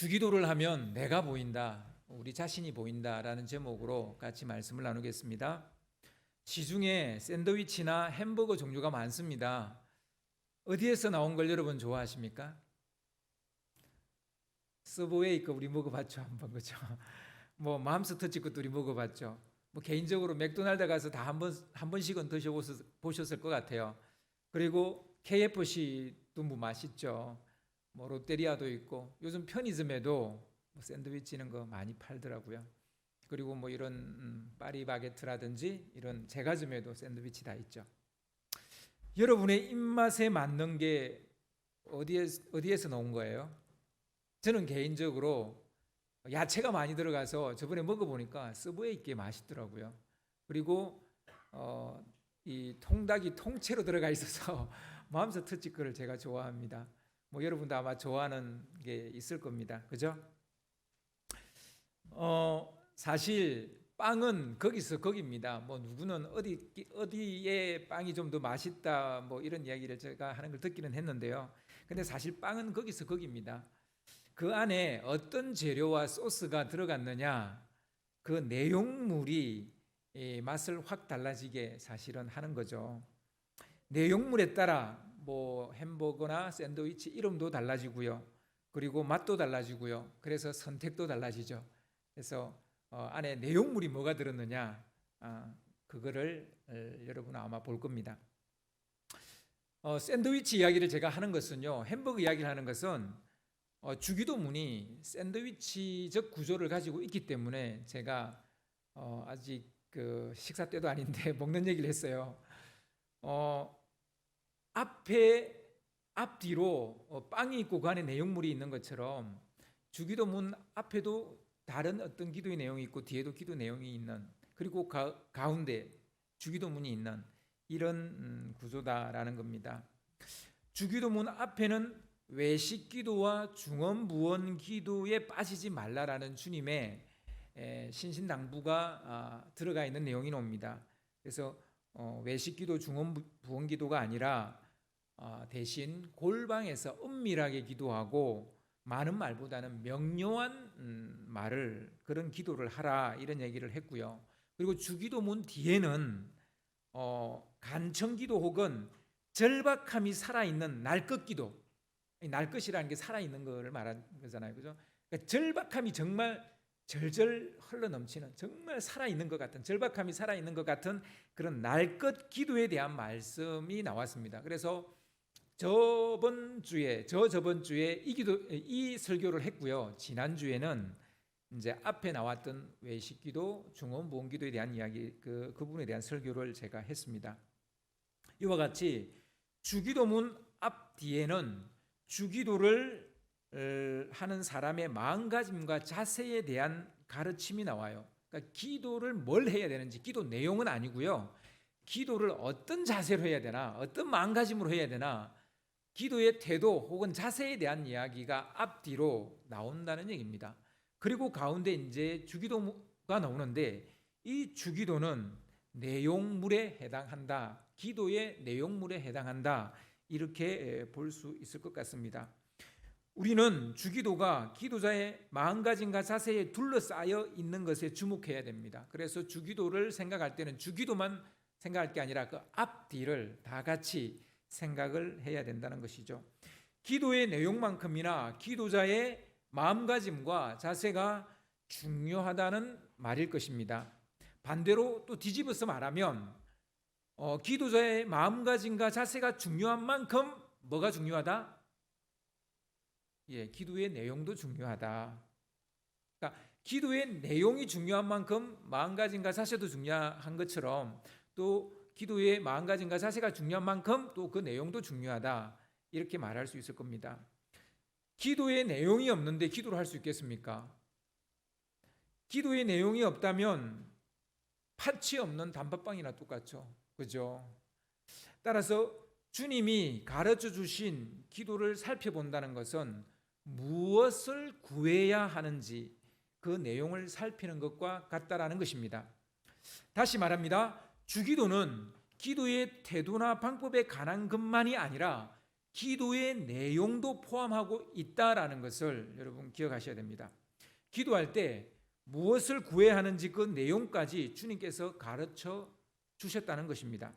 주기도를 하면 내가 보인다, 우리 자신이 보인다라는 제목으로 같이 말씀을 나누겠습니다. 시중에 샌드위치나 햄버거 종류가 많습니다. 어디에서 나온 걸 여러분 좋아하십니까? 서브웨이 거 우리 먹어봤죠, 한번. 그죠? 뭐 맘스터치 것도 우리 먹어봤죠. 뭐 개인적으로 맥도날드 가서 다 한 번씩은 드셔보셨을 것 같아요. 그리고 KFC도 뭐 맛있죠. 뭐 롯데리아도 있고 요즘 편의점에도 뭐 샌드위치 이런 거 많이 팔더라고요. 그리고 뭐 이런 파리바게트라든지 이런 제과점에도 샌드위치 다 있죠. 여러분의 입맛에 맞는 게 어디에서 나온 거예요? 저는 개인적으로 야채가 많이 들어가서 저번에 먹어보니까 서브웨이 게 맛있더라고요. 그리고 이 통닭이 통째로 들어가 있어서 마음속 터치 거를 제가 좋아합니다. 뭐 여러분도 아마 좋아하는 게 있을 겁니다. 그죠? 사실 빵은 거기서 거기입니다. 뭐 누구는 어디에 빵이 좀 더 맛있다 뭐 이런 이야기를 제가 하는 걸 듣기는 했는데요. 근데 사실 빵은 거기서 거기입니다. 그 안에 어떤 재료와 소스가 들어갔느냐, 그 내용물이 맛을 확 달라지게 사실은 하는 거죠. 내용물에 따라 뭐 햄버거나 샌드위치 이름도 달라지고요. 그리고 맛도 달라지고요. 그래서 선택도 달라지죠. 그래서 안에 내용물이 뭐가 들었느냐, 그거를 여러분은 아마 볼 겁니다. 샌드위치 이야기를 제가 하는 것은요, 햄버거 이야기를 하는 것은 주기도문이 샌드위치적 구조를 가지고 있기 때문에 제가 아직 그 식사 때도 아닌데 먹는 얘기를 했어요. 앞뒤로 빵이 있고 그 안에 내용물이 있는 것처럼 주기도문 앞에도 다른 어떤 기도의 내용이 있고 뒤에도 기도 내용이 있는, 그리고 가운데 주기도문이 있는 이런 구조다라는 겁니다. 주기도문 앞에는 외식 기도와 중언부언 기도에 빠지지 말라라는 주님의 신신당부가 들어가 있는 내용이 나옵니다. 그래서 외식 기도, 중언부언 기도가 아니라 대신 골방에서 은밀하게 기도하고 많은 말보다는 명료한 말을, 그런 기도를 하라, 이런 얘기를 했고요. 그리고 주기도문 뒤에는 간청기도 혹은 절박함이 살아있는 날것기도, 날것이라는 게 살아있는 것을 말하는 거잖아요. 그죠? 그러니까 절박함이 정말 절절 흘러넘치는, 정말 살아있는 것 같은, 절박함이 살아있는 것 같은 그런 날것 기도에 대한 말씀이 나왔습니다. 그래서 저번 주에 이 설교를 했고요. 지난주에는 이제 앞에 나왔던 외식기도, 중언부언기도에 대한 이야기, 그 부분에 대한 설교를 제가 했습니다. 이와 같이 주기도문 앞 뒤에는 주기도를 하는 사람의 마음가짐과 자세에 대한 가르침이 나와요. 그러니까 기도를 뭘 해야 되는지, 기도 내용은 아니고요. 기도를 어떤 자세로 해야 되나, 어떤 마음가짐으로 해야 되나, 기도의 태도 혹은 자세에 대한 이야기가 앞뒤로 나온다는 얘기입니다. 그리고 가운데 이제 주기도가 나오는데, 이 주기도는 내용물에 해당한다, 기도의 내용물에 해당한다, 이렇게 볼 수 있을 것 같습니다. 우리는 주기도가 기도자의 마음가짐과 자세에 둘러싸여 있는 것에 주목해야 됩니다. 그래서 주기도를 생각할 때는 주기도만 생각할 게 아니라 그 앞뒤를 다 같이 생각을 해야 된다는 것이죠. 기도의 내용만큼이나 기도자의 마음가짐과 자세가 중요하다는 말일 것입니다. 반대로 또 뒤집어서 말하면 기도자의 마음가짐과 자세가 중요한 만큼 뭐가 중요하다? 기도의 내용도 중요하다. 그러니까 기도의 내용이 중요한 만큼 마음가짐과 자세도 중요한 것처럼, 또 기도의 마음가짐과 자세가 중요한 만큼 또 그 내용도 중요하다, 이렇게 말할 수 있을 겁니다. 기도의 내용이 없는데 기도를 할 수 있겠습니까? 기도의 내용이 없다면 팥이 없는 단팥빵이나 똑같죠. 그죠? 따라서 주님이 가르쳐 주신 기도를 살펴본다는 것은 무엇을 구해야 하는지 그 내용을 살피는 것과 같다라는 것입니다. 다시 말합니다. 주기도는 기도의 태도나 방법에 관한 것만이 아니라 기도의 내용도 포함하고 있다라는 것을 여러분 기억하셔야 됩니다. 기도할 때 무엇을 구해야 하는지 그 내용까지 주님께서 가르쳐 주셨다는 것입니다.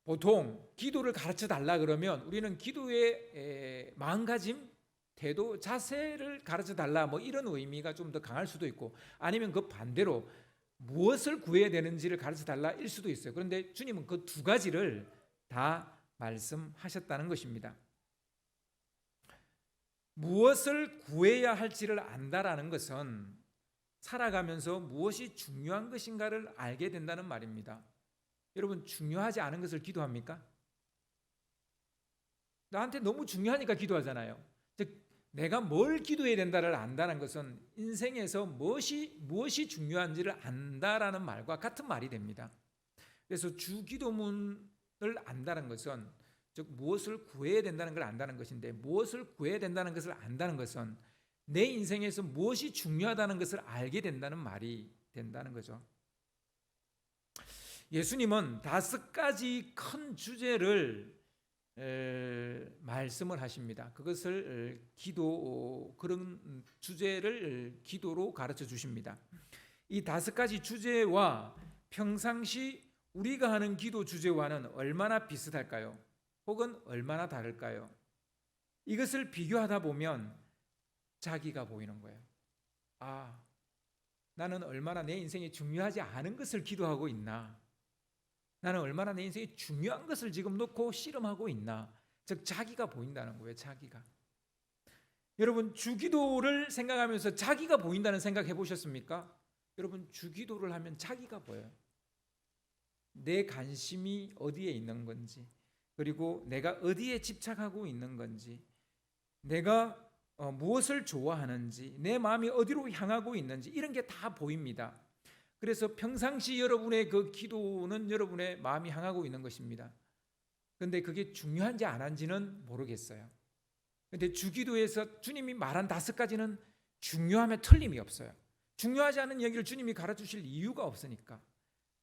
보통 기도를 가르쳐 달라 그러면 우리는 기도의 마음가짐, 태도, 자세를 가르쳐 달라 뭐 이런 의미가 좀 더 강할 수도 있고, 아니면 그 반대로 무엇을 구해야 되는지를 가르쳐 달라일 수도 있어요. 그런데 주님은 그 두 가지를 다 말씀하셨다는 것입니다. 무엇을 구해야 할지를 안다라는 것은 살아가면서 무엇이 중요한 것인가를 알게 된다는 말입니다. 여러분, 중요하지 않은 것을 기도합니까? 나한테 너무 중요하니까 기도하잖아요. 즉, 내가 뭘 기도해야 된다를 안다는 것은 인생에서 무엇이 중요한지를 안다라는 말과 같은 말이 됩니다. 그래서 주기도문을 안다는 것은, 즉 무엇을 구해야 된다는 걸 안다는 것인데, 무엇을 구해야 된다는 것을 안다는 것은 내 인생에서 무엇이 중요하다는 것을 알게 된다는 말이 된다는 거죠. 예수님은 5가지 큰 주제를 말씀을 하십니다. 그것을 그런 주제를 기도로 가르쳐 주십니다. 이 5가지 주제와 평상시 우리가 하는 기도 주제와는 얼마나 비슷할까요? 혹은 얼마나 다를까요? 이것을 비교하다 보면 자기가 보이는 거예요. 아, 나는 얼마나 내 인생에 중요하지 않은 것을 기도하고 있나? 나는 얼마나 내 인생에 중요한 것을 지금 놓고 씨름하고 있나? 즉 자기가 보인다는 거예요. 자기가. 여러분, 주기도를 생각하면서 자기가 보인다는 생각 해보셨습니까? 여러분, 주기도를 하면 자기가 보여요. 내 관심이 어디에 있는 건지, 그리고 내가 어디에 집착하고 있는 건지, 내가 무엇을 좋아하는지, 내 마음이 어디로 향하고 있는지, 이런 게 다 보입니다. 그래서 평상시 여러분의 그 기도는 여러분의 마음이 향하고 있는 것입니다. 그런데 그게 중요한지 안 한지는 모르겠어요. 그런데 주기도에서 주님이 말한 5가지는 중요함에 틀림이 없어요. 중요하지 않은 얘기를 주님이 가르쳐 주실 이유가 없으니까.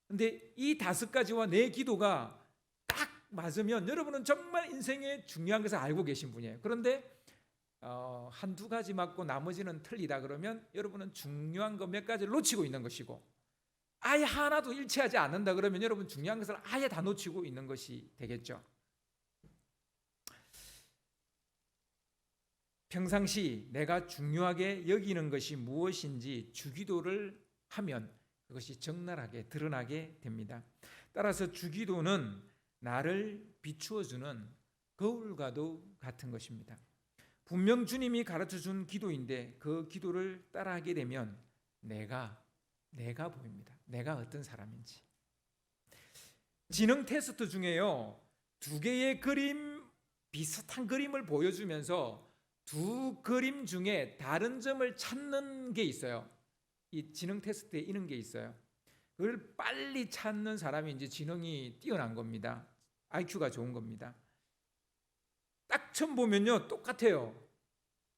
그런데 이 5가지와 내 기도가 딱 맞으면 여러분은 정말 인생에 중요한 것을 알고 계신 분이에요. 그런데 한두 가지 맞고 나머지는 틀리다 그러면 여러분은 중요한 거 몇 가지를 놓치고 있는 것이고, 아예 하나도 일치하지 않는다 그러면 여러분 중요한 것을 아예 다 놓치고 있는 것이 되겠죠. 평상시 내가 중요하게 여기는 것이 무엇인지 주기도를 하면 그것이 적나라하게 드러나게 됩니다. 따라서 주기도는 나를 비추어주는 거울과도 같은 것입니다. 분명 주님이 가르쳐준 기도인데 그 기도를 따라하게 되면 내가 보입니다. 내가 어떤 사람인지. 지능 테스트 중에요, 2개의 비슷한 그림을 보여주면서 2 그림 중에 다른 점을 찾는 게 있어요. 이 지능 테스트에 이런 게 있어요. 그걸 빨리 찾는 사람이 이제 지능이 뛰어난 겁니다. IQ가 좋은 겁니다. 딱 처음 보면요 똑같아요.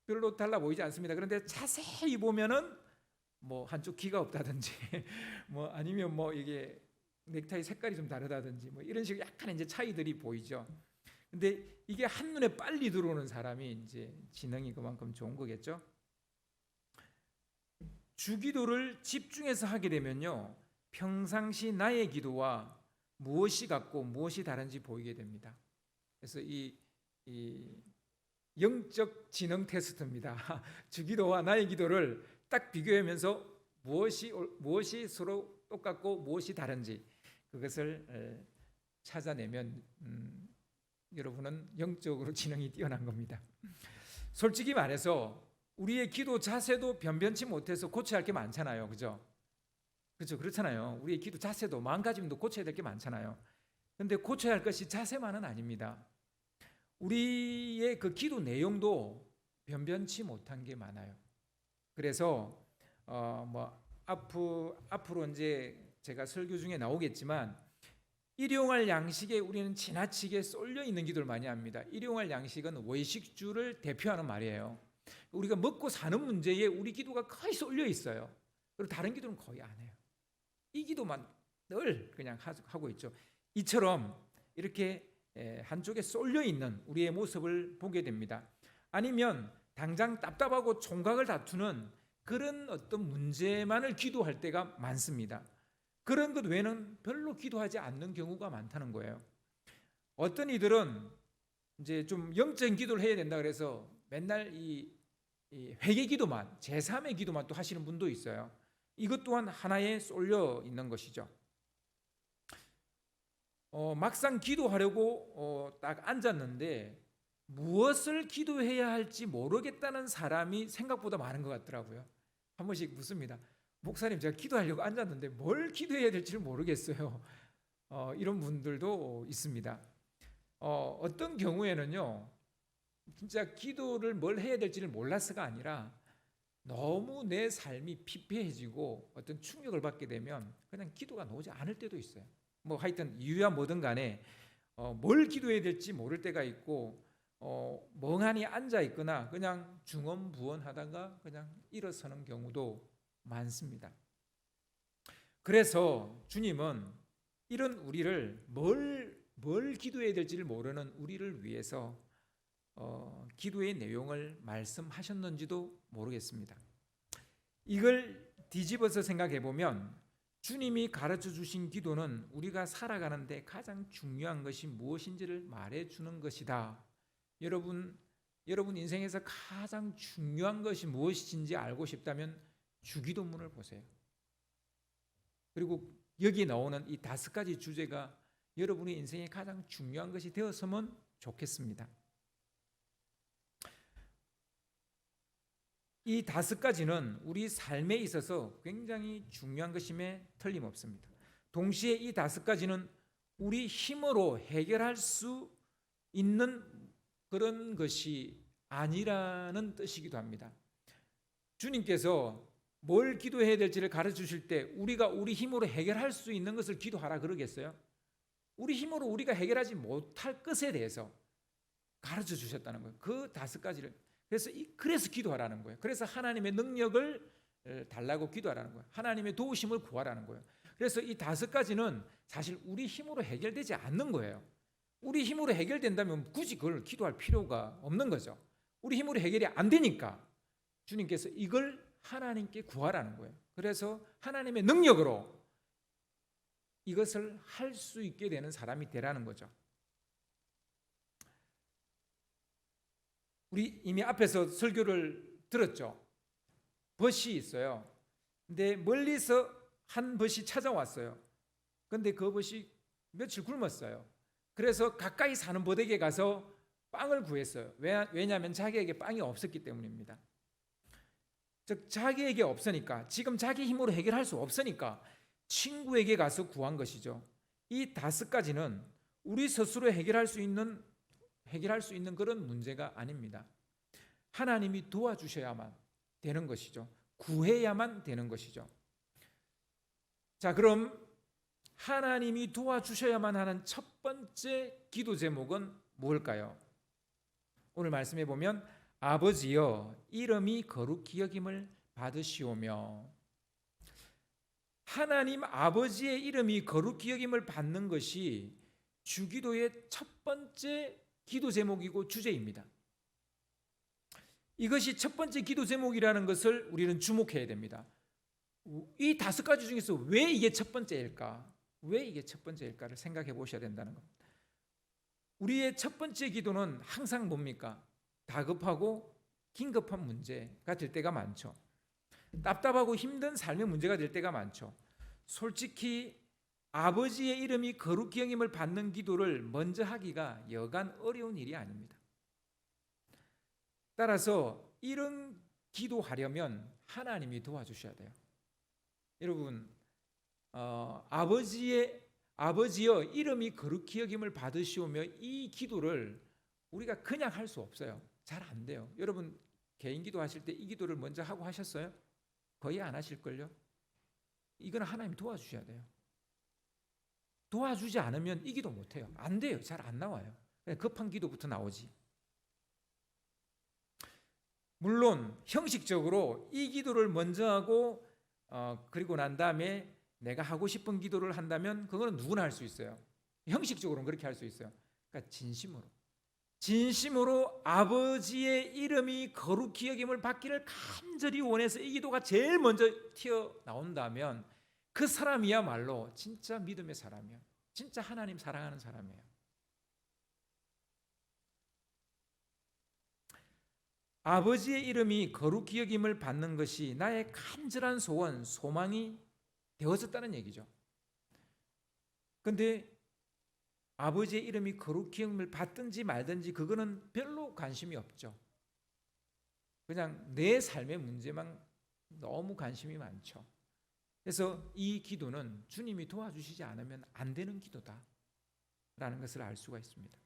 별로 달라 보이지 않습니다. 그런데 자세히 보면은 뭐 한쪽 귀가 없다든지 뭐 아니면 뭐 이게 넥타이 색깔이 좀 다르다든지 뭐 이런 식으로 약간 이제 차이들이 보이죠. 근데 이게 한눈에 빨리 들어오는 사람이 이제 지능이 그만큼 좋은 거겠죠. 주기도를 집중해서 하게 되면요, 평상시 나의 기도와 무엇이 같고 무엇이 다른지 보이게 됩니다. 그래서 이 영적 지능 테스트입니다. 주기도와 나의 기도를 딱 비교하면서 무엇이 서로 똑같고 무엇이 다른지 그것을 찾아내면 여러분은 영적으로 지능이 뛰어난 겁니다. 솔직히 말해서 우리의 기도 자세도 변변치 못해서 고쳐야 할 게 많잖아요. 그죠? 그렇잖아요. 우리의 기도 자세도 마음가짐도 고쳐야 될 게 많잖아요. 그런데 고쳐야 할 것이 자세만은 아닙니다. 우리의 그 기도 내용도 변변치 못한 게 많아요. 그래서 앞으로 이제 제가 설교 중에 나오겠지만 일용할 양식에 우리는 지나치게 쏠려 있는 기도를 많이 합니다. 일용할 양식은 외식주를 대표하는 말이에요. 우리가 먹고 사는 문제에 우리 기도가 거의 쏠려 있어요. 그리고 다른 기도는 거의 안 해요. 이 기도만 늘 그냥 하고 있죠. 이처럼 이렇게 한쪽에 쏠려 있는 우리의 모습을 보게 됩니다. 아니면 당장 답답하고 총각을 다투는 그런 어떤 문제만을 기도할 때가 많습니다. 그런 것 외에는 별로 기도하지 않는 경우가 많다는 거예요. 어떤 이들은 이제 좀 영적인 기도를 해야 된다 그래서 맨날 이 회개 기도만, 제3의 기도만 또 하시는 분도 있어요. 이것 또한 하나에 쏠려 있는 것이죠. 막상 기도하려고 딱 앉았는데 무엇을 기도해야 할지 모르겠다는 사람이 생각보다 많은 것 같더라고요. 한 번씩 묻습니다. 목사님, 제가 기도하려고 앉았는데 뭘 기도해야 될지를 모르겠어요. 이런 분들도 있습니다. 어떤 경우에는요, 진짜 기도를 뭘 해야 될지를 몰라서가 아니라 너무 내 삶이 피폐해지고 어떤 충격을 받게 되면 그냥 기도가 나오지 않을 때도 있어요. 뭐 하여튼 이유야 뭐든 간에 뭘 기도해야 될지 모를 때가 있고 멍하니 앉아 있거나 그냥 중언부언하다가 그냥 일어서는 경우도 많습니다. 그래서 주님은 이런 우리를 뭘 기도해야 될지를 모르는 우리를 위해서 기도의 내용을 말씀하셨는지도 모르겠습니다. 이걸 뒤집어서 생각해 보면 주님이 가르쳐 주신 기도는 우리가 살아가는데 가장 중요한 것이 무엇인지를 말해 주는 것이다. 여러분 인생에서 가장 중요한 것이 무엇인지 알고 싶다면 주기도문을 보세요. 그리고 여기 나오는 이 5가지 주제가 여러분의 인생에 가장 중요한 것이 되었으면 좋겠습니다. 이 5가지는 우리 삶에 있어서 굉장히 중요한 것임에 틀림없습니다. 동시에 이 5가지는 우리 힘으로 해결할 수 있는 그런 것이 아니라는 뜻이기도 합니다. 주님께서 뭘 기도해야 될지를 가르쳐 주실 때 우리가 우리 힘으로 해결할 수 있는 것을 기도하라 그러겠어요? 우리 힘으로 우리가 해결하지 못할 것에 대해서 가르쳐 주셨다는 거예요. 그 5가지를. 그래서 기도하라는 거예요. 그래서 하나님의 능력을 달라고 기도하라는 거예요. 하나님의 도우심을 구하라는 거예요. 그래서 이 5가지는 사실 우리 힘으로 해결되지 않는 거예요. 우리 힘으로 해결된다면 굳이 그걸 기도할 필요가 없는 거죠. 우리 힘으로 해결이 안 되니까 주님께서 이걸 하나님께 구하라는 거예요. 그래서 하나님의 능력으로 이것을 할 수 있게 되는 사람이 되라는 거죠. 우리 이미 앞에서 설교를 들었죠. 벗이 있어요. 근데 멀리서 한 벗이 찾아왔어요. 근데 그 벗이 며칠 굶었어요. 그래서 가까이 사는 벗에게 가서 빵을 구했어요. 왜냐하면 자기에게 빵이 없었기 때문입니다. 즉 자기에게 없으니까, 지금 자기 힘으로 해결할 수 없으니까 친구에게 가서 구한 것이죠. 이 5가지는 우리 스스로 해결할 수 있는 그런 문제가 아닙니다. 하나님이 도와주셔야만 되는 것이죠. 구해야만 되는 것이죠. 자, 그럼 하나님이 도와주셔야만 하는 첫 번째 기도 제목은 뭘까요? 오늘 말씀해 보면 아버지여 이름이 거룩히 여김을 받으시오며, 하나님 아버지의 이름이 거룩히 여김을 받는 것이 주기도의 첫 번째 기도 제목이고 주제입니다. 이것이 첫 번째 기도 제목이라는 것을 우리는 주목해야 됩니다. 이 5가지 중에서 왜 이게 첫 번째일까? 왜 이게 첫 번째일까를 생각해 보셔야 된다는 겁니다. 우리의 첫 번째 기도는 항상 뭡니까? 다급하고 긴급한 문제가 될 때가 많죠. 답답하고 힘든 삶의 문제가 될 때가 많죠. 솔직히 아버지의 이름이 거룩히 여김을 받는 기도를 먼저 하기가 여간 어려운 일이 아닙니다. 따라서 이런 기도하려면 하나님이 도와주셔야 돼요. 여러분, 아버지여 이름이 거룩히 여김을 받으시오며, 이 기도를 우리가 그냥 할 수 없어요. 잘 안 돼요. 여러분 개인 기도하실 때 이 기도를 먼저 하고 하셨어요? 거의 안 하실걸요? 이건 하나님 도와주셔야 돼요. 도와주지 않으면 이 기도 못해요. 안 돼요. 잘 안 나와요. 급한 기도부터 나오지. 물론 형식적으로 이 기도를 먼저 하고 그리고 난 다음에 내가 하고 싶은 기도를 한다면 그거는 누구나 할 수 있어요. 형식적으로는 그렇게 할 수 있어요. 그러니까 진심으로 아버지의 이름이 거룩히 여김을 받기를 간절히 원해서 이 기도가 제일 먼저 튀어나온다면 그 사람이야말로 진짜 믿음의 사람이에요. 진짜 하나님 사랑하는 사람이에요. 아버지의 이름이 거룩히 여김을 받는 것이 나의 간절한 소원, 소망이 되어졌다는 얘기죠. 그런데 아버지의 이름이 거룩히 여김을 받든지 말든지 그거는 별로 관심이 없죠. 그냥 내 삶의 문제만 너무 관심이 많죠. 그래서 이 기도는 주님이 도와주시지 않으면 안 되는 기도다라는 것을 알 수가 있습니다.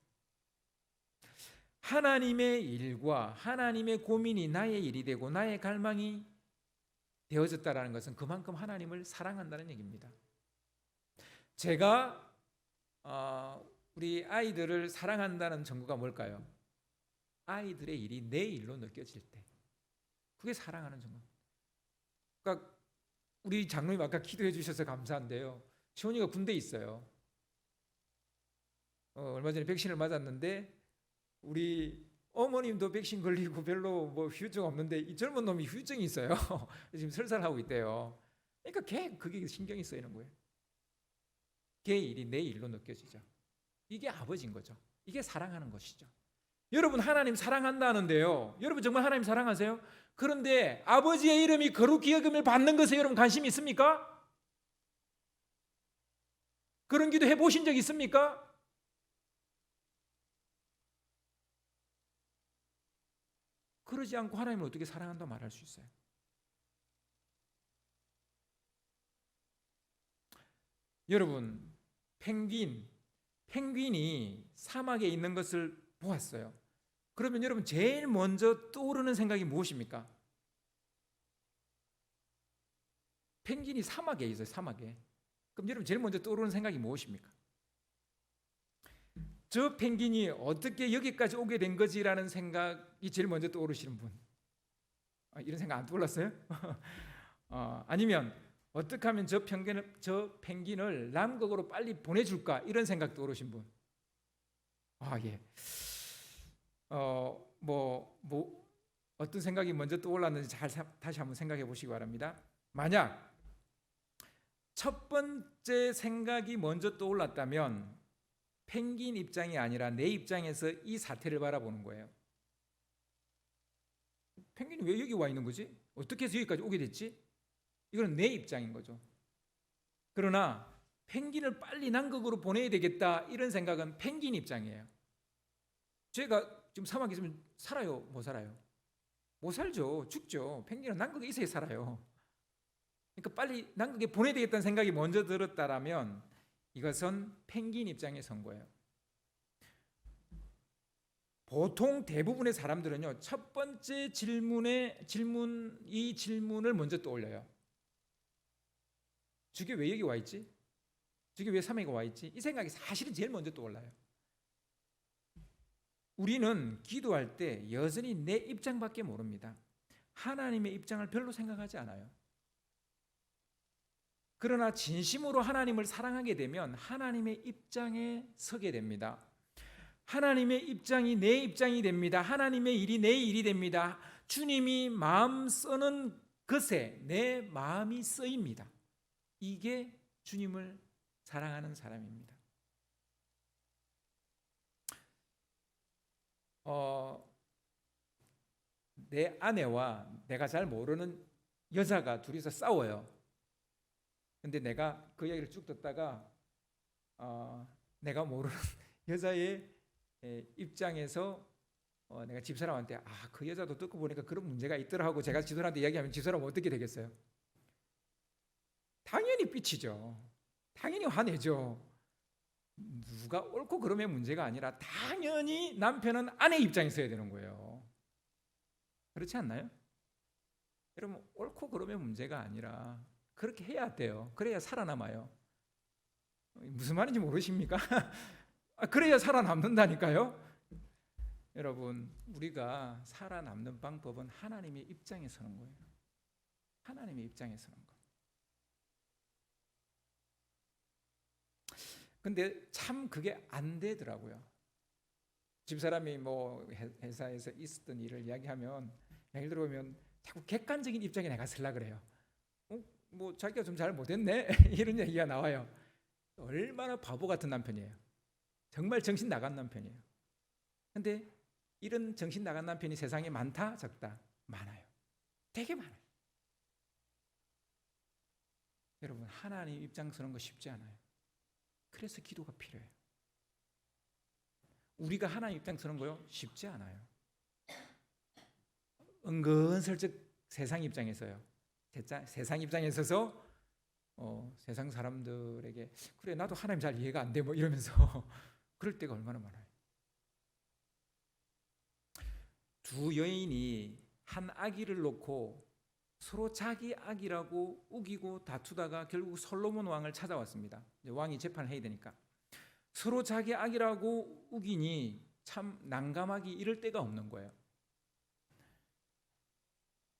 하나님의 일과 하나님의 고민이 나의 일이 되고 나의 갈망이 되어졌다는 것은 그만큼 하나님을 사랑한다는 얘기입니다. 제가 우리 아이들을 사랑한다는 증거가 뭘까요? 아이들의 일이 내 일로 느껴질 때, 그게 사랑하는 증거. 그러니까 우리 장로님 아까 기도해 주셔서 감사한데요, 시온이가 군대에 있어요. 얼마 전에 백신을 맞았는데 우리 어머님도 백신 걸리고 별로 뭐 후유증 없는데 이 젊은 놈이 후유증이 있어요. 지금 설사하고 있대요. 그러니까 그게 신경이 쓰이는 거예요. 걔 일이 내 일로 느껴지죠. 이게 아버지인 거죠. 이게 사랑하는 것이죠. 여러분 하나님 사랑한다는데요, 여러분 정말 하나님 사랑하세요? 그런데 아버지의 이름이 거룩히 여김을 받는 것에 여러분 관심이 있습니까? 그런 기도 해보신 적 있습니까? 그러지 않고 하나님을 어떻게 사랑한다고 말할 수 있어요? 여러분, 펭귄이 사막에 있는 것을 보았어요. 그러면 여러분 제일 먼저 떠오르는 생각이 무엇입니까? 펭귄이 사막에 있어요. 사막에. 그럼 여러분 제일 먼저 떠오르는 생각이 무엇입니까? 저 펭귄이 어떻게 여기까지 오게 된 거지라는 생각이 제일 먼저 떠오르시는 분? 이런 생각 안 떠올랐어요? 아니면 어떻게 하면 저 펭귄을 남극으로 빨리 보내줄까, 이런 생각 떠오르신 분? 예. 어떤 생각이 먼저 떠올랐는지 다시 한번 생각해 보시기 바랍니다. 만약 첫 번째 생각이 먼저 떠올랐다면 펭귄 입장이 아니라 내 입장에서 이 사태를 바라보는 거예요. 펭귄이 왜 여기 와 있는 거지? 어떻게 해서 여기까지 오게 됐지? 이건 내 입장인 거죠. 그러나 펭귄을 빨리 남극으로 보내야 되겠다, 이런 생각은 펭귄 입장이에요. 제가 지금 사막에 있으면 살아요? 못 살아요? 못 살죠. 죽죠. 펭귄은 남극에 있어야 살아요. 그러니까 빨리 남극에 보내야 되겠다는 생각이 먼저 들었다라면 이것은 펭귄 입장에 선 거예요. 보통 대부분의 사람들은요, 첫 번째 이 질문을 먼저 떠올려요. 저게 왜 여기 와 있지? 저게 왜 사막에 와 있지? 이 생각이 사실은 제일 먼저 떠올라요. 우리는 기도할 때 여전히 내 입장밖에 모릅니다. 하나님의 입장을 별로 생각하지 않아요. 그러나 진심으로 하나님을 사랑하게 되면 하나님의 입장에 서게 됩니다. 하나님의 입장이 내 입장이 됩니다. 하나님의 일이 내 일이 됩니다. 주님이 마음 쓰는 것에 내 마음이 쓰입니다. 이게 주님을 사랑하는 사람입니다. 내 아내와 내가 잘 모르는 여자가 둘이서 싸워요. 근데 내가 그 얘기를 쭉 듣다가 내가 모르는 여자의 입장에서 내가 집사람한테 그 여자도 듣고 보니까 그런 문제가 있더라 하고 제가 집사람한테 이야기하면 집사람은 어떻게 되겠어요? 당연히 삐치죠. 당연히 화내죠. 누가 옳고 그름의 문제가 아니라 당연히 남편은 아내 입장에 서야 되는 거예요. 그렇지 않나요? 여러분, 옳고 그름의 문제가 아니라 그렇게 해야 돼요. 그래야 살아남아요. 무슨 말인지 모르십니까? 그래야 살아남는다니까요. 여러분, 우리가 살아남는 방법은 하나님의 입장에 서는 거예요. 하나님의 입장에 서는 거. 근데 참 그게 안 되더라고요. 집사람이 뭐 회사에서 있었던 일을 이야기하면, 예를 들어보면 자꾸 객관적인 입장에 내가 쓰려 그래요. 뭐 자기가 좀 잘 못했네 이런 얘기가 나와요. 얼마나 바보 같은 남편이에요. 정말 정신 나간 남편이에요. 근데 이런 정신 나간 남편이 세상에 많다 적다? 많아요. 되게 많아요. 여러분, 하나님 입장 서는 거 쉽지 않아요. 그래서 기도가 필요해요. 우리가 하나님 입장 서는 거요 쉽지 않아요. 은근슬쩍 세상 입장에서요. 세상 입장에 서서 세상 사람들에게 그래 나도 하나님 잘 이해가 안 돼 뭐 이러면서 그럴 때가 얼마나 많아요. 두 여인이 한 아기를 놓고 서로 자기 아기라고 우기고 다투다가 결국 솔로몬 왕을 찾아왔습니다. 왕이 재판을 해야 되니까 서로 자기 아기라고 우기니 참 난감하기 이를 데가 없는 거예요.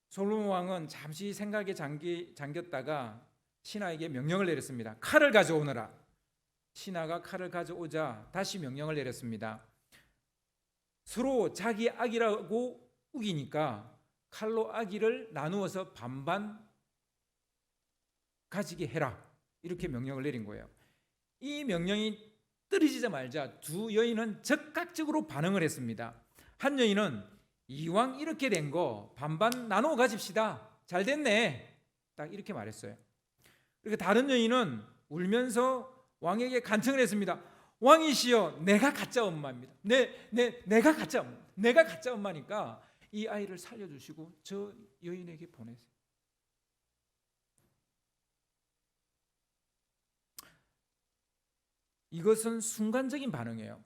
솔로몬 왕은 잠시 생각에 잠겼다가 신하에게 명령을 내렸습니다. 칼을 가져오너라. 신하가 칼을 가져오자 다시 명령을 내렸습니다. 서로 자기 아기라고 우기니까 칼로 아기를 나누어서 반반 가지게 해라. 이렇게 명령을 내린 거예요. 이 명령이 떨어지자마자 두 여인은 즉각적으로 반응을 했습니다. 한 여인은 이왕 이렇게 된 거 반반 나누어 가집시다. 잘 됐네. 딱 이렇게 말했어요. 그리고 다른 여인은 울면서 왕에게 간청을 했습니다. 왕이시여, 내가 가짜 엄마입니다. 내가 가짜 엄마니까 이 아이를 살려주시고 저 여인에게 보내세요. 이것은 순간적인 반응이에요.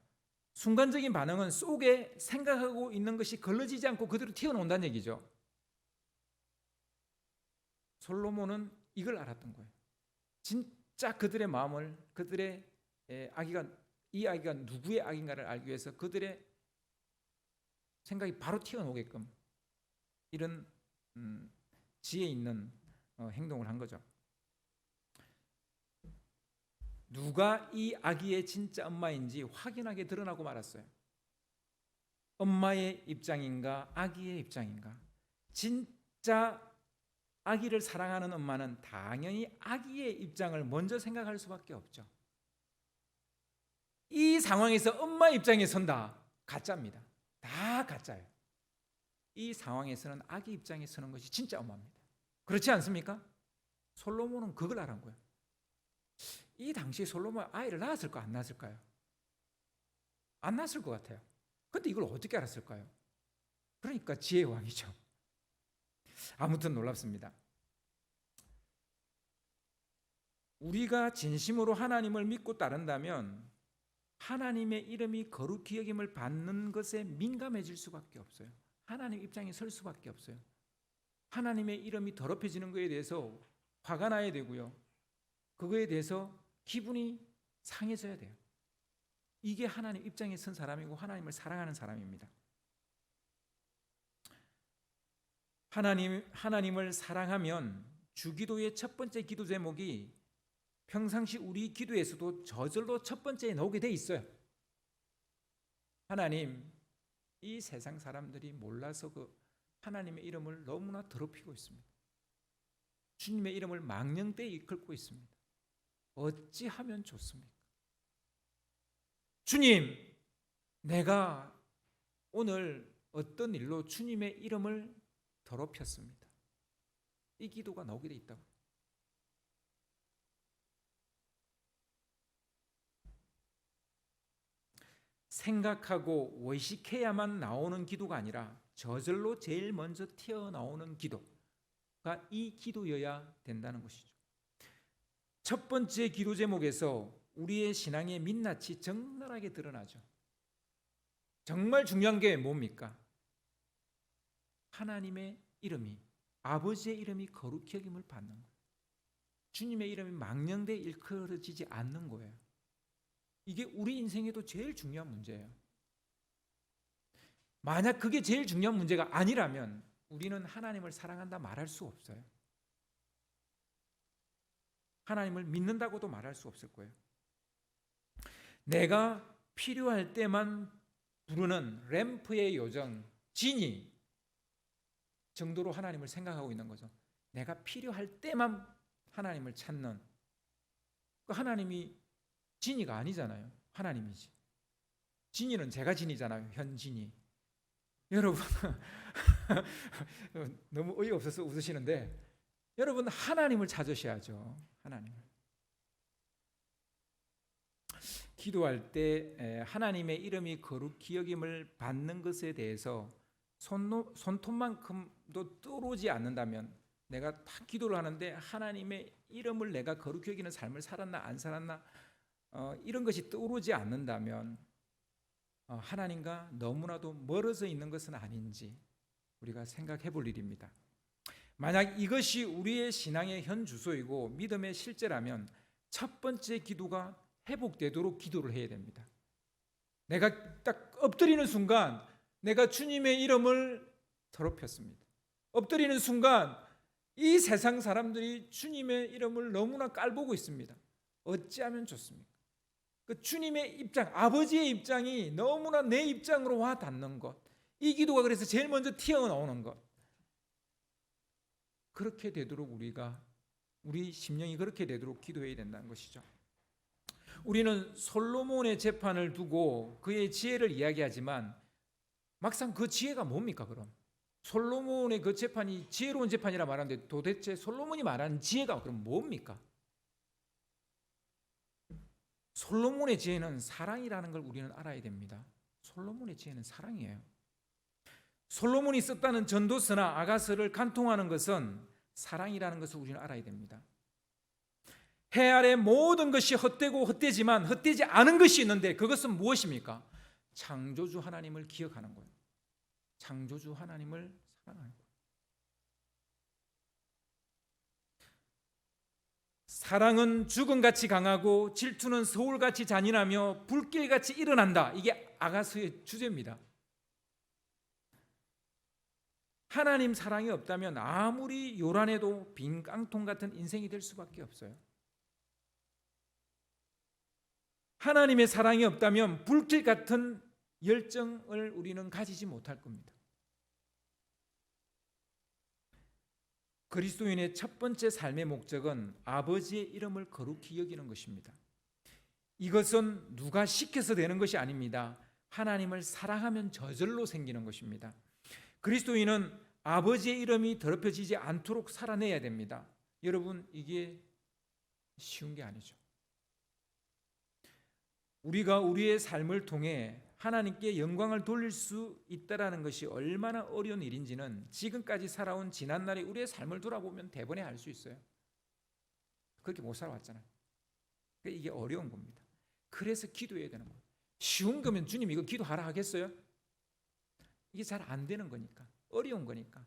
순간적인 반응은 속에 생각하고 있는 것이 걸러지지 않고 그대로 튀어나온다는 얘기죠. 솔로몬은 이걸 알았던 거예요. 진짜 그들의 마음을, 그들의 이 아기가 누구의 아기인가를 알기 위해서 그들의 생각이 바로 튀어나오게끔 이런 지혜 있는 행동을 한 거죠. 누가 이 아기의 진짜 엄마인지 확연하게 드러나고 말았어요. 엄마의 입장인가 아기의 입장인가? 진짜 아기를 사랑하는 엄마는 당연히 아기의 입장을 먼저 생각할 수밖에 없죠. 이 상황에서 엄마 입장에 선다, 가짜입니다. 다 가짜예요. 이 상황에서는 아기 입장에 서는 것이 진짜 엄마입니다. 그렇지 않습니까? 솔로몬은 그걸 알은 거예요. 이 당시에 솔로몬 아이를 낳았을까 안 낳았을까요? 안 낳았을 것 같아요. 그런데 이걸 어떻게 알았을까요? 그러니까 지혜의 왕이죠. 아무튼 놀랍습니다. 우리가 진심으로 하나님을 믿고 따른다면 하나님의 이름이 거룩히 여김을 받는 것에 민감해질 수밖에 없어요. 하나님 입장에 설 수밖에 없어요. 하나님의 이름이 더럽혀지는 것에 대해서 화가 나야 되고요. 그거에 대해서 기분이 상해져야 돼요. 이게 하나님 입장에 선 사람이고 하나님을 사랑하는 사람입니다. 하나님을 사랑하면 주기도의 첫 번째 기도 제목이 평상시 우리 기도에서도 저절로 첫 번째에 나오게 돼 있어요. 하나님, 이 세상 사람들이 몰라서 그 하나님의 이름을 너무나 더럽히고 있습니다. 주님의 이름을 망령되이 이끌고 있습니다. 어찌하면 좋습니까? 주님, 내가 오늘 어떤 일로 주님의 이름을 더럽혔습니다. 이 기도가 나오게 돼 있다고. 생각하고 의식해야만 나오는 기도가 아니라 저절로 제일 먼저 튀어나오는 기도가 이 기도여야 된다는 것이죠. 첫 번째 기도 제목에서 우리의 신앙의 민낯이 적나라하게 드러나죠. 정말 중요한 게 뭡니까? 하나님의 이름이, 아버지의 이름이 거룩히 여김을 받는 거예요. 주님의 이름이 망령되이 일컬어지지 않는 거예요. 이게 우리 인생에도 제일 중요한 문제예요. 만약 그게 제일 중요한 문제가 아니라면 우리는 하나님을 사랑한다 말할 수 없어요. 하나님을 믿는다고도 말할 수 없을 거예요. 내가 필요할 때만 부르는 램프의 요정 지니 정도로 하나님을 생각하고 있는 거죠. 내가 필요할 때만 하나님을 찾는, 그 하나님이 지니가 아니잖아요. 하나님이지. 지니는 제가 지니잖아요. 현지니. 여러분 너무 어이없어서 웃으시는데, 여러분 하나님을 찾으셔야죠. 하나님을. 기도할 때 하나님의 이름이 거룩히 여김을 받는 것에 대해서 손톱만큼도 떠오르지 않는다면, 내가 딱 기도를 하는데 하나님의 이름을 내가 거룩히 여기는 삶을 살았나 안 살았나 이런 것이 떠오르지 않는다면 하나님과 너무나도 멀어져 있는 것은 아닌지 우리가 생각해 볼 일입니다. 만약 이것이 우리의 신앙의 현 주소이고 믿음의 실제라면 첫 번째 기도가 회복되도록 기도를 해야 됩니다. 내가 딱 엎드리는 순간 내가 주님의 이름을 더럽혔습니다. 엎드리는 순간 이 세상 사람들이 주님의 이름을 너무나 깔보고 있습니다. 어찌하면 좋습니까? 그 주님의 입장, 아버지의 입장이 너무나 내 입장으로 와 닿는 것, 이 기도가 그래서 제일 먼저 튀어나오는 것, 그렇게 되도록 우리 심령이 그렇게 되도록 기도해야 된다는 것이죠. 우리는 솔로몬의 재판을 두고 그의 지혜를 이야기하지만 막상 그 지혜가 뭡니까? 그럼 솔로몬의 그 재판이 지혜로운 재판이라 말하는데 도대체 솔로몬이 말하는 지혜가 그럼 뭡니까? 솔로몬의 지혜는 사랑이라는 걸 우리는 알아야 됩니다. 솔로몬의 지혜는 사랑이에요. 솔로몬이 썼다는 전도서나 아가서를 간통하는 것은 사랑이라는 것을 우리는 알아야 됩니다. 해 아래 모든 것이 헛되고 헛되지만 헛되지 않은 것이 있는데 그것은 무엇입니까? 창조주 하나님을 기억하는 거예요. 창조주 하나님을 사랑하는 거예요. 사랑은 죽음같이 강하고 질투는 서울같이 잔인하며 불길같이 일어난다. 이게 아가서의 주제입니다. 하나님 사랑이 없다면 아무리 요란해도 빈 깡통 같은 인생이 될 수밖에 없어요. 하나님의 사랑이 없다면 불길 같은 열정을 우리는 가지지 못할 겁니다. 그리스도인의 첫 번째 삶의 목적은 아버지의 이름을 거룩히 여기는 것입니다. 이것은 누가 시켜서 되는 것이 아닙니다. 하나님을 사랑하면 저절로 생기는 것입니다. 그리스도인은 아버지의 이름이 더럽혀지지 않도록 살아내야 됩니다. 여러분, 이게 쉬운 게 아니죠. 우리가 우리의 삶을 통해 하나님께 영광을 돌릴 수 있다라는 것이 얼마나 어려운 일인지는 지금까지 살아온 지난날의 우리의 삶을 돌아보면 대번에 알 수 있어요. 그렇게 못 살아왔잖아요. 이게 어려운 겁니다. 그래서 기도해야 되는 거예요. 쉬운 거면 주님 이거 기도하라 하겠어요? 이게 잘 안 되는 거니까, 어려운 거니까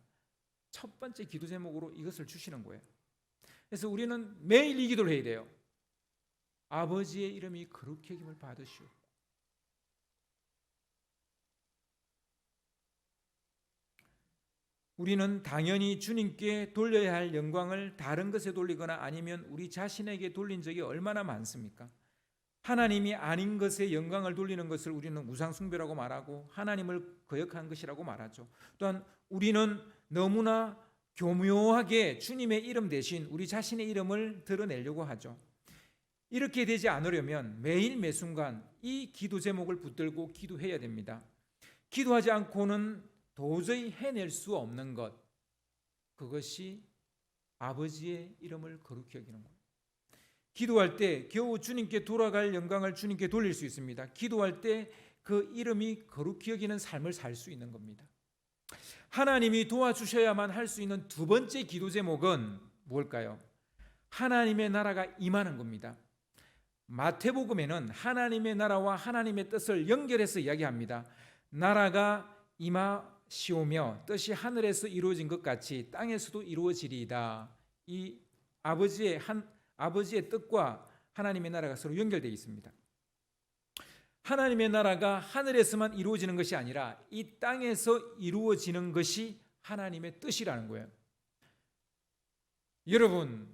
첫 번째 기도 제목으로 이것을 주시는 거예요. 그래서 우리는 매일 이 기도를 해야 돼요. 아버지의 이름이 거룩히 여김을 받으시오. 우리는 당연히 주님께 돌려야 할 영광을 다른 것에 돌리거나 아니면 우리 자신에게 돌린 적이 얼마나 많습니까? 하나님이 아닌 것에 영광을 돌리는 것을 우리는 우상 숭배라고 말하고 하나님을 거역한 것이라고 말하죠. 또한 우리는 너무나 교묘하게 주님의 이름 대신 우리 자신의 이름을 드러내려고 하죠. 이렇게 되지 않으려면 매일 매순간 이 기도 제목을 붙들고 기도해야 됩니다. 기도하지 않고는 도저히 해낼 수 없는 것, 그것이 아버지의 이름을 거룩히 여기는 것. 기도할 때 겨우 주님께 돌아갈 영광을 주님께 돌릴 수 있습니다. 기도할 때 그 이름이 거룩히 여기는 삶을 살 수 있는 겁니다. 하나님이 도와주셔야만 할 수 있는 두 번째 기도 제목은 뭘까요? 하나님의 나라가 임하는 겁니다. 마태복음에는 하나님의 나라와 하나님의 뜻을 연결해서 이야기합니다. 나라가 임하시오며 뜻이 하늘에서 이루어진 것 같이 땅에서도 이루어지리이다. 이 아버지의 뜻과 하나님의 나라가 서로 연결되어 있습니다. 하나님의 나라가 하늘에서만 이루어지는 것이 아니라 이 땅에서 이루어지는 것이 하나님의 뜻이라는 거예요. 여러분,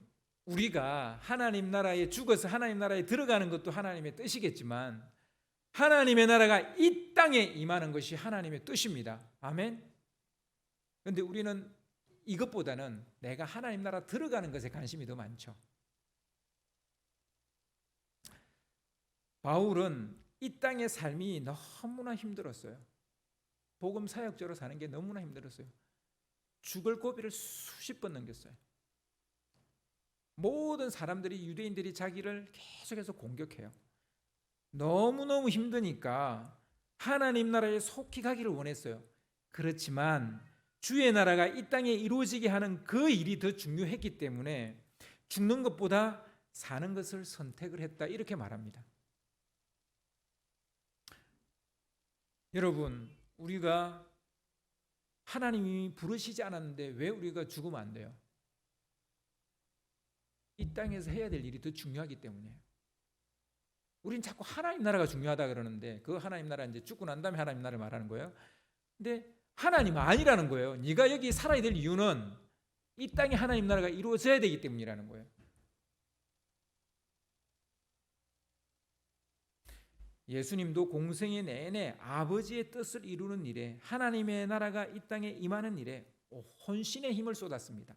우리가 하나님 나라에 죽어서 하나님 나라에 들어가는 것도 하나님의 뜻이겠지만 하나님의 나라가 이 땅에 임하는 것이 하나님의 뜻입니다. 아멘. 그런데 우리는 이것보다는 내가 하나님 나라 들어가는 것에 관심이 더 많죠. 바울은 이 땅의 삶이 너무나 힘들었어요. 복음 사역자로 사는 게 너무나 힘들었어요. 죽을 고비를 수십 번 넘겼어요. 모든 사람들이, 유대인들이 자기를 계속해서 공격해요. 너무너무 힘드니까 하나님 나라에 속히 가기를 원했어요. 그렇지만 주의 나라가 이 땅에 이루어지게 하는 그 일이 더 중요했기 때문에 죽는 것보다 사는 것을 선택을 했다, 이렇게 말합니다. 여러분, 우리가 하나님이 부르시지 않았는데 왜 우리가 죽으면 안 돼요? 이 땅에서 해야 될 일이 더 중요하기 때문이에요. 우린 자꾸 하나님 나라가 중요하다 그러는데 그 하나님 나라 이제 죽고 난 다음에 하나님 나라를 말하는 거예요. 근데 하나님 아니라는 거예요. 네가 여기 살아야 될 이유는 이 땅에 하나님 나라가 이루어져야 되기 때문이라는 거예요. 예수님도 공생애 내내 아버지의 뜻을 이루는 일에, 하나님의 나라가 이 땅에 임하는 일에 혼신의 힘을 쏟았습니다.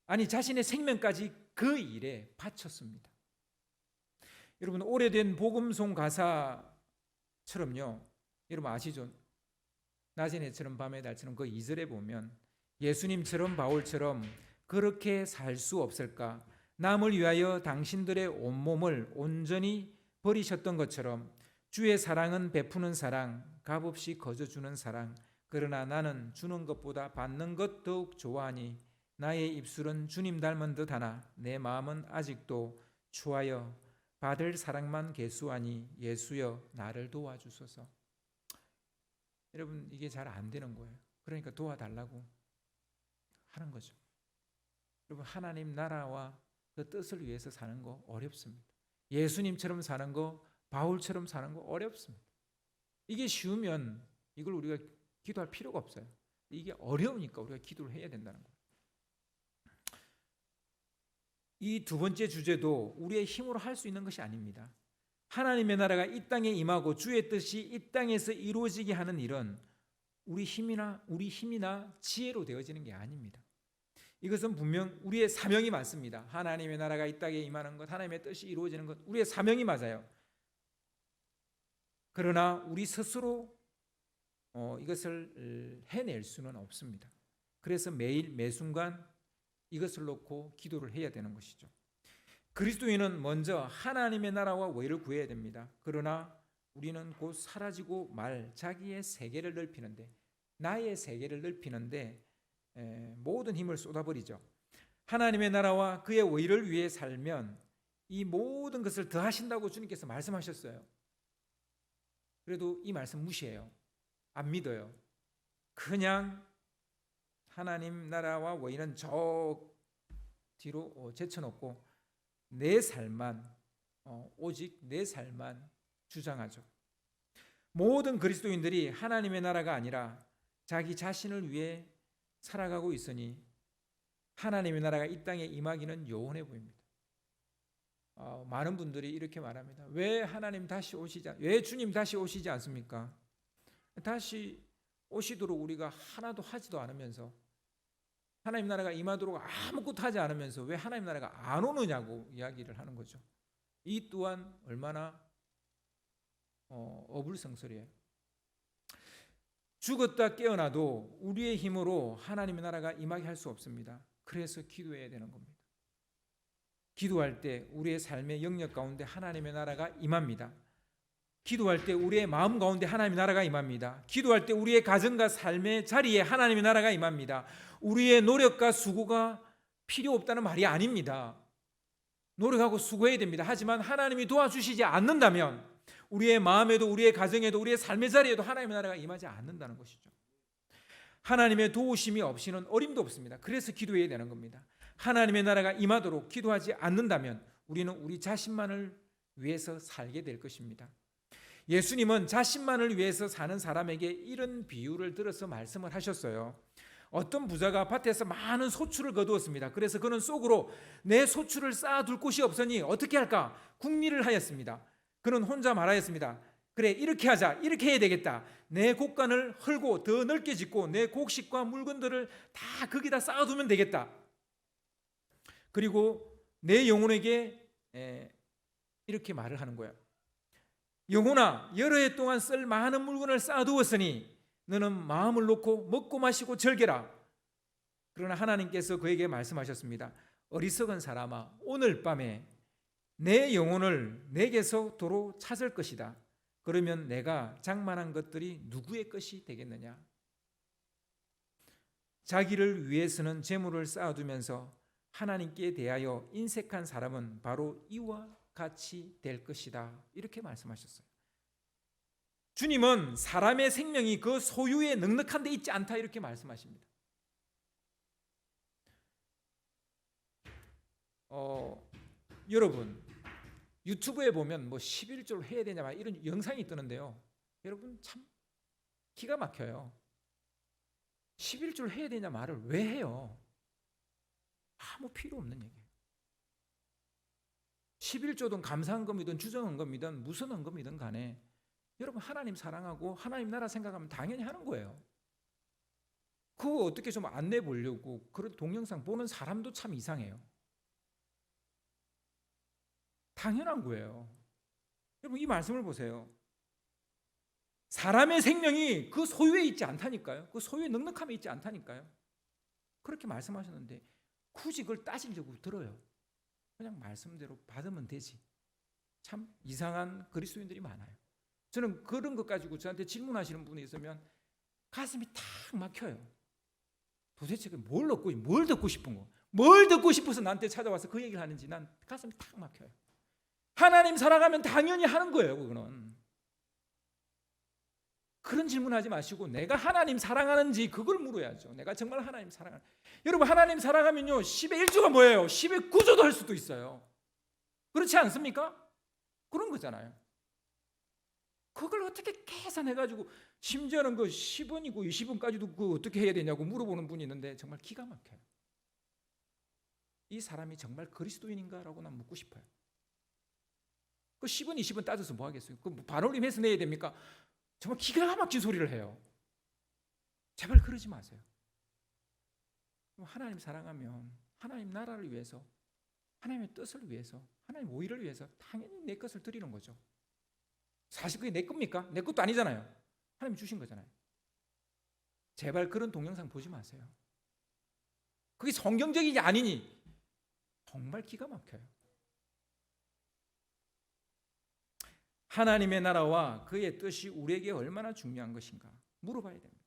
아니, 자신의 생명까지 그 일에 바쳤습니다. 여러분, 오래된 복음송 가사처럼요, 여러분 아시죠? 낮의 해처럼 밤의 달처럼 그 2절에 보면 예수님처럼 바울처럼 그렇게 살 수 없을까? 남을 위하여 당신들의 온몸을 온전히 버리셨던 것처럼 주의 사랑은 베푸는 사랑, 값없이 거저주는 사랑. 그러나 나는 주는 것보다 받는 것 더욱 좋아하니 나의 입술은 주님 닮은 듯하나 내 마음은 아직도 추하여 받을 사랑만 계수하니 예수여 나를 도와주소서. 여러분, 이게 잘 안 되는 거예요. 그러니까 도와달라고 하는 거죠. 여러분, 하나님 나라와 그 뜻을 위해서 사는 거 어렵습니다. 예수님처럼 사는 거, 바울처럼 사는 거 어렵습니다. 이게 쉬우면 이걸 우리가 기도할 필요가 없어요. 이게 어려우니까 우리가 기도를 해야 된다는 거예요. 이 두 번째 주제도 우리의 힘으로 할 수 있는 것이 아닙니다. 하나님의 나라가 이 땅에 임하고 주의 뜻이 이 땅에서 이루어지게 하는 일은 우리 힘이나 지혜로 되어지는 게 아닙니다. 이것은 분명 우리의 사명이 맞습니다. 하나님의 나라가 이 땅에 임하는 것, 하나님의 뜻이 이루어지는 것, 우리의 사명이 맞아요. 그러나 우리 스스로 이것을 해낼 수는 없습니다. 그래서 매일 매순간 이것을 놓고 기도를 해야 되는 것이죠. 그리스도인은 먼저 하나님의 나라와 의를 구해야 됩니다. 그러나 우리는 곧 사라지고 말 자기의 세계를 넓히는데, 나의 세계를 넓히는데 모든 힘을 쏟아버리죠. 하나님의 나라와 그의 의를 위해 살면 이 모든 것을 더하신다고 주님께서 말씀하셨어요. 그래도 이 말씀 무시해요. 안 믿어요. 그냥 하나님 나라와 의는 저 뒤로 제쳐놓고 내 삶만, 오직 내 삶만 주장하죠. 모든 그리스도인들이 하나님의 나라가 아니라 자기 자신을 위해 살아가고 있으니 하나님의 나라가 이 땅에 임하기는 요원해 보입니다. 많은 분들이 이렇게 말합니다. 왜 주님 다시 오시지 않습니까? 다시 오시도록 우리가 하나도 하지도 않으면서, 하나님 나라가 임하도록 아무것도 하지 않으면서 왜 하나님 나라가 안 오느냐고 이야기를 하는 거죠. 이 또한 얼마나 어불성설이에요. 죽었다 깨어나도 우리의 힘으로 하나님의 나라가 임하게 할 수 없습니다. 그래서 기도해야 되는 겁니다. 기도할 때 우리의 삶의 영역 가운데 하나님의 나라가 임합니다. 기도할 때 우리의 마음 가운데 하나님의 나라가 임합니다. 기도할 때 우리의 가정과 삶의 자리에 하나님의 나라가 임합니다. 우리의 노력과 수고가 필요 없다는 말이 아닙니다. 노력하고 수고해야 됩니다. 하지만 하나님이 도와주시지 않는다면 우리의 마음에도, 우리의 가정에도, 우리의 삶의 자리에도 하나님의 나라가 임하지 않는다는 것이죠. 하나님의 도우심이 없이는 어림도 없습니다. 그래서 기도해야 되는 겁니다. 하나님의 나라가 임하도록 기도하지 않는다면 우리는 우리 자신만을 위해서 살게 될 것입니다. 예수님은 자신만을 위해서 사는 사람에게 이런 비유를 들어서 말씀을 하셨어요. 어떤 부자가 밭에서 많은 소출을 거두었습니다. 그래서 그는 속으로 내 소출을 쌓아둘 곳이 없으니 어떻게 할까? 궁리를 하였습니다. 그는 혼자 말하였습니다. 그래, 이렇게 하자, 이렇게 해야 되겠다. 내 곡간을 헐고 더 넓게 짓고 내 곡식과 물건들을 다 거기다 쌓아두면 되겠다. 그리고 내 영혼에게 이렇게 말을 하는 거야. 영혼아, 여러 해 동안 쓸 많은 물건을 쌓아두었으니 너는 마음을 놓고 먹고 마시고 즐겨라. 그러나 하나님께서 그에게 말씀하셨습니다. 어리석은 사람아, 오늘 밤에 내 영혼을 내게서 도로 찾을 것이다. 그러면 내가 장만한 것들이 누구의 것이 되겠느냐? 자기를 위해서는 재물을 쌓아두면서 하나님께 대하여 인색한 사람은 바로 이와 같이 될 것이다. 이렇게 말씀하셨어요. 주님은 사람의 생명이 그 소유에 넉넉한 데 있지 않다 이렇게 말씀하십니다. 여러분 유튜브에 보면 뭐 11조를 해야 되냐 막 이런 영상이 뜨는데요. 여러분 참 기가 막혀요. 11조를 해야 되냐 말을 왜 해요? 아무 필요 없는 얘기예요. 11조든 감사헌금이든 주정헌금이든 무슨 헌금이든 간에 여러분 하나님 사랑하고 하나님 나라 생각하면 당연히 하는 거예요. 그거 어떻게 좀 안 내보려고 그런 동영상 보는 사람도 참 이상해요. 당연한 거예요. 여러분 이 말씀을 보세요. 사람의 생명이 그 소유에 있지 않다니까요. 그 소유의 넉넉함에 있지 않다니까요. 그렇게 말씀하셨는데 굳이 그걸 따지려고 들어요. 그냥 말씀대로 받으면 되지. 참 이상한 그리스도인들이 많아요. 저는 그런 것 가지고 저한테 질문하시는 분이 있으면 가슴이 탁 막혀요. 도대체 뭘 듣고 싶은 거? 뭘 듣고 싶어서 나한테 찾아와서 그 얘기를 하는지 난 가슴이 탁 막혀요. 하나님 살아가면 당연히 하는 거예요. 그거는. 그런 질문하지 마시고 내가 하나님 사랑하는지 그걸 물어야죠. 내가 정말 하나님 사랑하는. 여러분 하나님 사랑하면요 10의 1조가 뭐예요? 10의 9조도 할 수도 있어요. 그렇지 않습니까? 그런 거잖아요. 그걸 어떻게 계산해가지고 심지어는 그 10원이고 20원까지도 그 어떻게 해야 되냐고 물어보는 분이 있는데 정말 기가 막혀요. 이 사람이 정말 그리스도인인가라고 난 묻고 싶어요. 그 10원 20원 따져서 뭐 하겠어요? 그 반올림해서 내야 됩니까? 정말 기가 막힌 소리를 해요. 제발 그러지 마세요. 하나님 사랑하면 하나님 나라를 위해서 하나님의 뜻을 위해서 하나님 오일을 위해서 당연히 내 것을 드리는 거죠. 사실 그게 내 겁니까? 내 것도 아니잖아요. 하나님이 주신 거잖아요. 제발 그런 동영상 보지 마세요. 그게 성경적이지 아니니 정말 기가 막혀요. 하나님의 나라와 그의 뜻이 우리에게 얼마나 중요한 것인가 물어봐야 됩니다.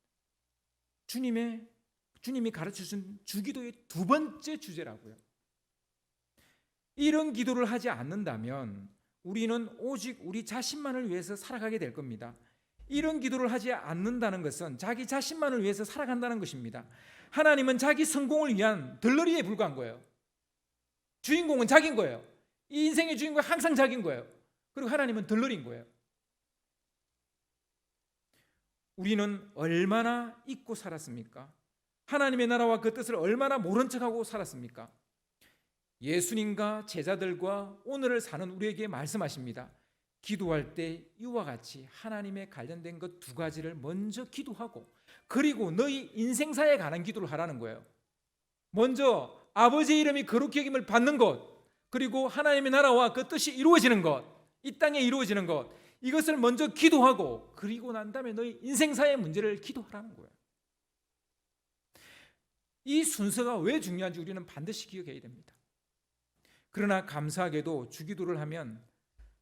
주님이 가르쳐준 주기도의 두 번째 주제라고요. 이런 기도를 하지 않는다면 우리는 오직 우리 자신만을 위해서 살아가게 될 겁니다. 이런 기도를 하지 않는다는 것은 자기 자신만을 위해서 살아간다는 것입니다. 하나님은 자기 성공을 위한 덜러리에 불과한 거예요. 주인공은 자기인 거예요. 이 인생의 주인공은 항상 자기인 거예요. 그리고 하나님은 덜러리인 거예요. 우리는 얼마나 잊고 살았습니까? 하나님의 나라와 그 뜻을 얼마나 모른 척하고 살았습니까? 예수님과 제자들과 오늘을 사는 우리에게 말씀하십니다. 기도할 때 이와 같이 하나님에 관련된 것 두 가지를 먼저 기도하고 그리고 너희 인생사에 관한 기도를 하라는 거예요. 먼저 아버지의 이름이 거룩히 여김을 받는 것, 그리고 하나님의 나라와 그 뜻이 이루어지는 것, 이 땅에 이루어지는 것, 이것을 먼저 기도하고 그리고 난 다음에 너희 인생사의 문제를 기도하라는 거예요. 이 순서가 왜 중요한지 우리는 반드시 기억해야 됩니다. 그러나 감사하게도 주기도를 하면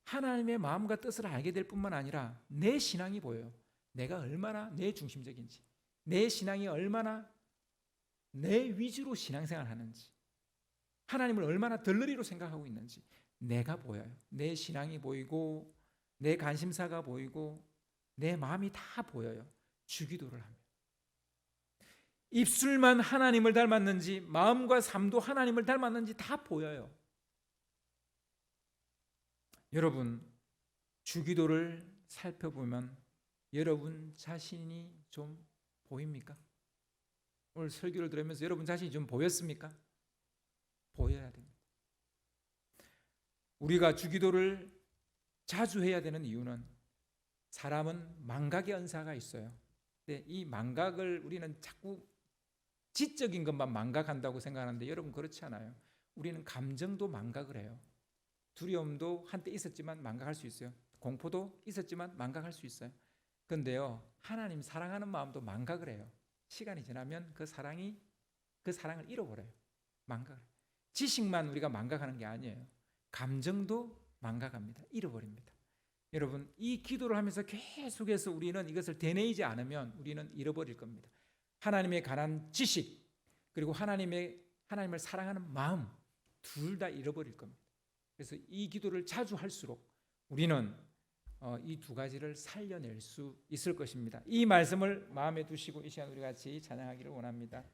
하나님의 마음과 뜻을 알게 될 뿐만 아니라 내 신앙이 보여요. 내가 얼마나 내 중심적인지, 내 신앙이 얼마나 내 위주로 신앙생활을 하는지, 하나님을 얼마나 덜러리로 생각하고 있는지 내가 보여요. 내 신앙이 보이고 내 관심사가 보이고 내 마음이 다 보여요. 주기도를 하면. 입술만 하나님을 닮았는지 마음과 삶도 하나님을 닮았는지 다 보여요. 여러분, 주기도를 살펴보면 여러분 자신이 좀 보입니까? 오늘 설교를 들으면서 여러분 자신이 좀 보였습니까? 보여야 됩니다. 우리가 주기도를 자주 해야 되는 이유는 사람은 망각의 은사가 있어요. 근데 이 망각을 우리는 자꾸 지적인 것만 망각한다고 생각하는데 여러분 그렇지 않아요. 우리는 감정도 망각을 해요. 두려움도 한때 있었지만 망각할 수 있어요. 공포도 있었지만 망각할 수 있어요. 그런데요, 하나님 사랑하는 마음도 망각을 해요. 시간이 지나면 그 사랑을 잃어버려요. 망각을. 지식만 우리가 망각하는 게 아니에요. 감정도 망각합니다. 잃어버립니다. 여러분, 이 기도를 하면서 계속해서 우리는 이것을 되뇌이지 않으면 우리는 잃어버릴 겁니다. 하나님에 관한 지식, 그리고 하나님을 사랑하는 마음, 둘 다 잃어버릴 겁니다. 그래서 이 기도를 자주 할수록 우리는 이 두 가지를 살려낼 수 있을 것입니다. 이 말씀을 마음에 두시고 이 시간 우리 같이 찬양하기를 원합니다.